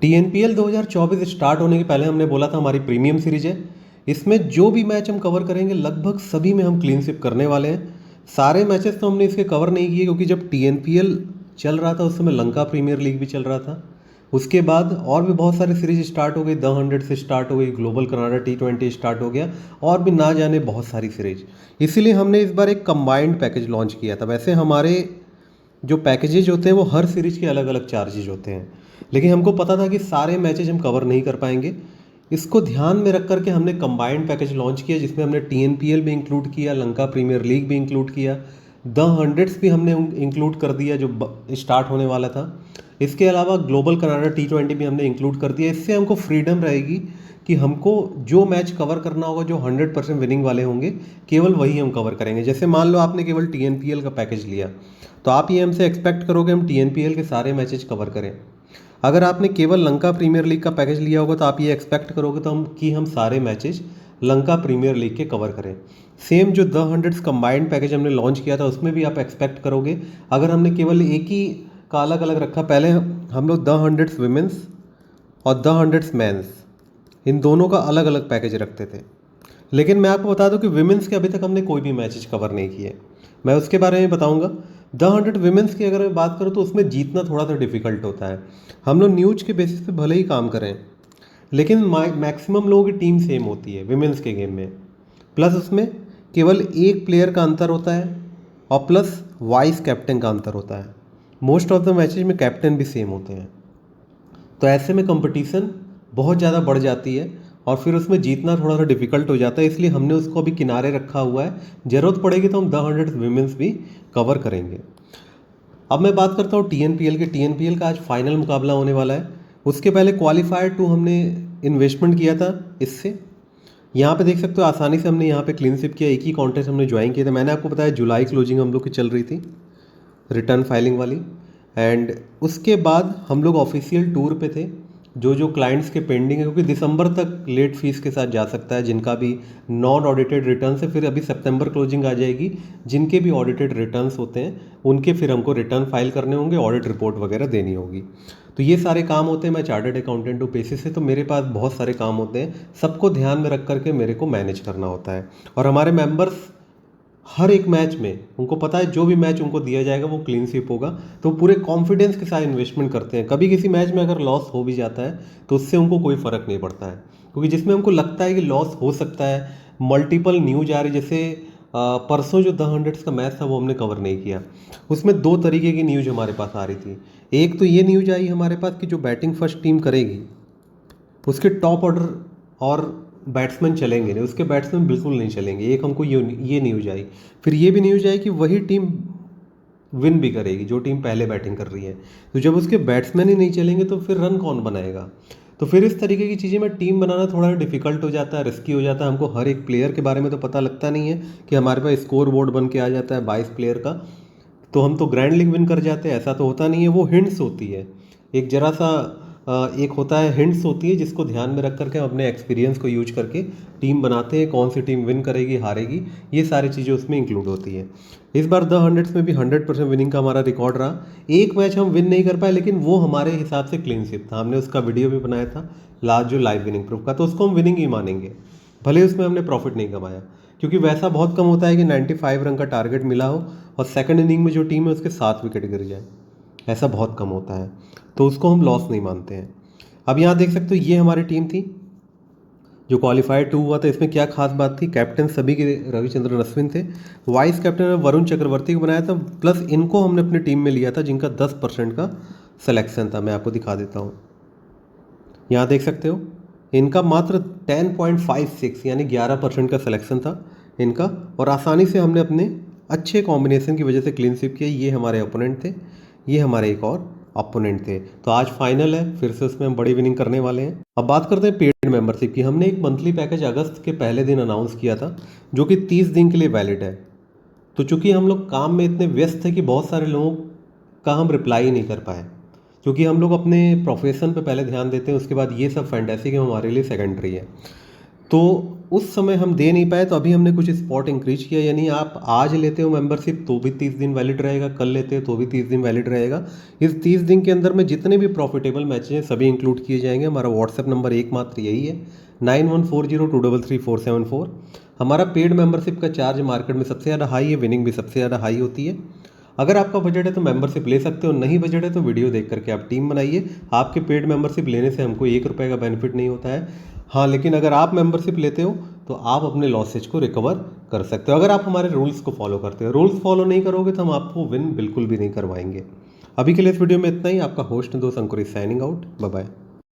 TNPL 2024 start होने के पहले हमने बोला था हमारी प्रीमियम सीरीज है। इसमें जो भी मैच हम कवर करेंगे लगभग सभी में हम क्लीन स्वीप करने वाले हैं। सारे मैचेस तो हमने इसके कवर नहीं किए क्योंकि जब TNPL चल रहा था उस समय लंका प्रीमियर लीग भी चल रहा था। उसके बाद और भी बहुत सारी सीरीज स्टार्ट हो गई, द 100 से स्टार्ट हो गई, ग्लोबल कनाडा T20 स्टार्ट हो गया और भी ना जाने बहुत सारी सीरीज। इसीलिए हमने इस बार एक कंबाइंड पैकेज लॉन्च किया था। वैसे हमारे जो पैकेजेज होते हैं वो हर सीरीज के अलग अलग चार्जेज होते हैं, लेकिन हमको पता था कि सारे मैचेज हम कवर नहीं कर पाएंगे। इसको ध्यान में रख करके हमने कंबाइंड पैकेज लॉन्च किया जिसमें हमने TNPL भी इंक्लूड किया, लंका प्रीमियर लीग भी इंक्लूड किया, द 100 भी हमने इंक्लूड कर दिया जो स्टार्ट होने वाला था। इसके अलावा ग्लोबल कनाडा T20 भी हमने इंक्लूड कर दिया। इससे हमको फ्रीडम रहेगी कि हमको जो मैच कवर करना होगा, जो 100% विनिंग वाले होंगे, केवल वही हम कवर करेंगे। जैसे मान लो आपने केवल TNPL का पैकेज लिया तो आप ये हमसे एक्सपेक्ट करोगे हम TNPL के सारे मैचेज कवर करें। अगर आपने केवल लंका प्रीमियर लीग का पैकेज लिया होगा तो आप ये एक्सपेक्ट करोगे तो हम सारे मैचेज लंका प्रीमियर लीग के कवर करें। सेम जो द 100 कंबाइंड पैकेज हमने लॉन्च किया था उसमें भी आप एक्सपेक्ट करोगे, अगर हमने केवल एक ही का अलग अलग रखा, पहले हम लोग द 100 विमेंस और द 100 मेंस इन दोनों का अलग अलग पैकेज रखते थे। लेकिन मैं आपको बता दूं कि विमेंस के अभी तक हमने कोई भी मैचेज कवर नहीं किए। मैं उसके बारे में बताऊंगा। द 100 विमेंस की अगर मैं बात करूं तो उसमें जीतना थोड़ा सा डिफिकल्ट होता है। हम लोग न्यूज के बेसिस पे भले ही काम करें, लेकिन मैक्सिमम लोगों की टीम सेम होती है विमेंस के गेम में। प्लस उसमें केवल एक प्लेयर का अंतर होता है और प्लस वाइस कैप्टन का अंतर होता है। मोस्ट ऑफ द मैचेज में कैप्टन भी सेम होते हैं, तो ऐसे में कंपटीशन बहुत ज़्यादा बढ़ जाती है और फिर उसमें जीतना थोड़ा सा डिफिकल्ट हो जाता है। इसलिए हमने उसको अभी किनारे रखा हुआ है, ज़रूरत पड़ेगी तो हम द 100 विमेंस भी कवर करेंगे। अब मैं बात करता हूँ TNPL के। TNPL का आज फाइनल मुकाबला होने वाला है। उसके पहले क्वालिफायर 2 हमने इन्वेस्टमेंट किया था इससे। यहाँ पे देख सकते हो आसानी से हमने यहाँ पे क्लीन स्वीप किया। एक ही कॉन्टेस्ट हमने ज्वाइन किया था। मैंने आपको बताया जुलाई क्लोजिंग हम लोग की चल रही थी, रिटर्न फाइलिंग वाली। एंड उसके बाद हम लोग ऑफिशियल टूर पे थे। जो क्लाइंट्स के पेंडिंग है, क्योंकि दिसंबर तक लेट फीस के साथ जा सकता है जिनका भी नॉन ऑडिटेड रिटर्न है। फिर अभी सितंबर क्लोजिंग आ जाएगी, जिनके भी ऑडिटेड रिटर्न्स होते हैं उनके फिर हमको रिटर्न फाइल करने होंगे, ऑडिट रिपोर्ट वगैरह देनी होगी। तो ये सारे काम होते हैं। मैं चार्टर्ड अकाउंटेंट हूँ पेशे से, तो मेरे पास बहुत सारे काम होते हैं। सबको ध्यान में रख करके मेरे को मैनेज करना होता है। और हमारे मेंबर्स हर एक मैच में उनको पता है जो भी मैच उनको दिया जाएगा वो क्लीन स्वीप होगा, तो पूरे कॉन्फिडेंस के साथ इन्वेस्टमेंट करते हैं। कभी किसी मैच में अगर लॉस हो भी जाता है तो उससे उनको कोई फ़र्क नहीं पड़ता है, क्योंकि जिसमें हमको लगता है कि लॉस हो सकता है, मल्टीपल न्यूज आ रही, जैसे परसों जो द 100 का मैच था वो हमने कवर नहीं किया। उसमें दो तरीके की न्यूज हमारे पास आ रही थी। एक तो ये न्यूज आई हमारे पास कि जो बैटिंग फर्स्ट टीम करेगी उसके टॉप ऑर्डर और बैट्समैन चलेंगे नहीं, उसके बैट्समैन बिल्कुल नहीं चलेंगे। एक हमको ये न्यूज आई। फिर ये भी न्यूज आई कि वही टीम विन भी करेगी जो टीम पहले बैटिंग कर रही है। तो जब उसके बैट्समैन ही नहीं चलेंगे तो फिर रन कौन बनाएगा। तो फिर इस तरीके की चीज़ें में टीम बनाना थोड़ा डिफिकल्ट हो जाता है, रिस्की हो जाता है। हमको हर एक प्लेयर के बारे में तो पता लगता नहीं है कि हमारे पास स्कोर बोर्ड बन के आ जाता है 22 प्लेयर का तो हम तो ग्रैंड लीग विन कर जाते हैं, ऐसा तो होता नहीं है। वो हिंट्स होती है, एक जरा सा एक होता है हिंट्स होती है जिसको ध्यान में रख करके हम अपने एक्सपीरियंस को यूज करके टीम बनाते हैं। कौन सी टीम विन करेगी, हारेगी, ये सारी चीज़ें उसमें इंक्लूड होती है। इस बार द 100 में भी 100% विनिंग का हमारा रिकॉर्ड रहा। एक मैच हम विन नहीं कर पाए, लेकिन वो हमारे हिसाब से क्लीन स्वीप था। हमने उसका वीडियो भी बनाया था लास्ट जो लाइव विनिंग प्रूफ का, तो उसको हम विनिंग ही मानेंगे, भले उसमें हमने प्रॉफिट नहीं कमाया। क्योंकि वैसा बहुत कम होता है कि 95 रन का टारगेट मिला हो और सेकंड इनिंग में जो टीम है उसके 7 विकेट गिर जाए, ऐसा बहुत कम होता है, तो उसको हम लॉस नहीं मानते हैं। अब यहाँ देख सकते हो ये हमारी टीम थी जो क्वालिफायर 2 हुआ था। इसमें क्या खास बात थी, कैप्टन सभी के रविचंद्रन अश्विन थे, वाइस कैप्टन वरुण चक्रवर्ती को बनाया था, प्लस इनको हमने अपनी टीम में लिया था जिनका 10% का सिलेक्शन था। मैं आपको दिखा देता हूँ, यहाँ देख सकते हो इनका मात्र 10.56 यानी 11% का सिलेक्शन था इनका, और आसानी से हमने अपने अच्छे कॉम्बिनेशन की वजह से क्लीन स्वीप किया। ये हमारे ओपोनेंट थे, ये हमारे एक और अपोनेंट थे। तो आज फाइनल है, फिर से उसमें हम बड़ी विनिंग करने वाले हैं। अब बात करते हैं पेड मेंबरशिप की। हमने एक मंथली पैकेज अगस्त के पहले दिन अनाउंस किया था जो कि 30 दिन के लिए वैलिड है। तो चूंकि हम लोग काम में इतने व्यस्त थे कि बहुत सारे लोगों का हम रिप्लाई नहीं कर पाए, क्योंकि हम लोग अपने प्रोफेशन पे पहले ध्यान देते हैं, उसके बाद ये सब फैंटेसी के हमारे लिए सेकेंडरी है। तो उस समय हम दे नहीं पाए, तो अभी हमने कुछ स्पॉट इंक्रीज किया, यानी आप आज लेते हो मेंबरशिप तो भी 30 दिन वैलिड रहेगा, कल लेते हो तो भी 30 दिन वैलिड रहेगा। इस 30 दिन के अंदर में जितने भी प्रॉफिटेबल मैचेज हैं सभी इंक्लूड किए जाएंगे। हमारा व्हाट्सएप नंबर एकमात्र यही है 9140233474। हमारा पेड मेंबरशिप का चार्ज मार्केट में सबसे ज़्यादा हाई है, विनिंग भी सबसे ज़्यादा हाई होती है। अगर आपका बजट है तो मेंबरशिप ले सकते हो, नहीं बजट है तो वीडियो देख करके आप टीम बनाइए। आपके पेड मेंबरशिप लेने से हमको 1 रुपये का बेनिफिट नहीं होता है। हाँ, लेकिन अगर आप मेंबरशिप लेते हो तो आप अपने लॉसेज को रिकवर कर सकते हो, अगर आप हमारे रूल्स को फॉलो करते हो। रूल्स फॉलो नहीं करोगे तो हम आपको विन बिल्कुल भी नहीं करवाएंगे। अभी के लिए इस वीडियो में इतना ही। आपका होस्ट दोस्त Ankur signing out. Bye bye.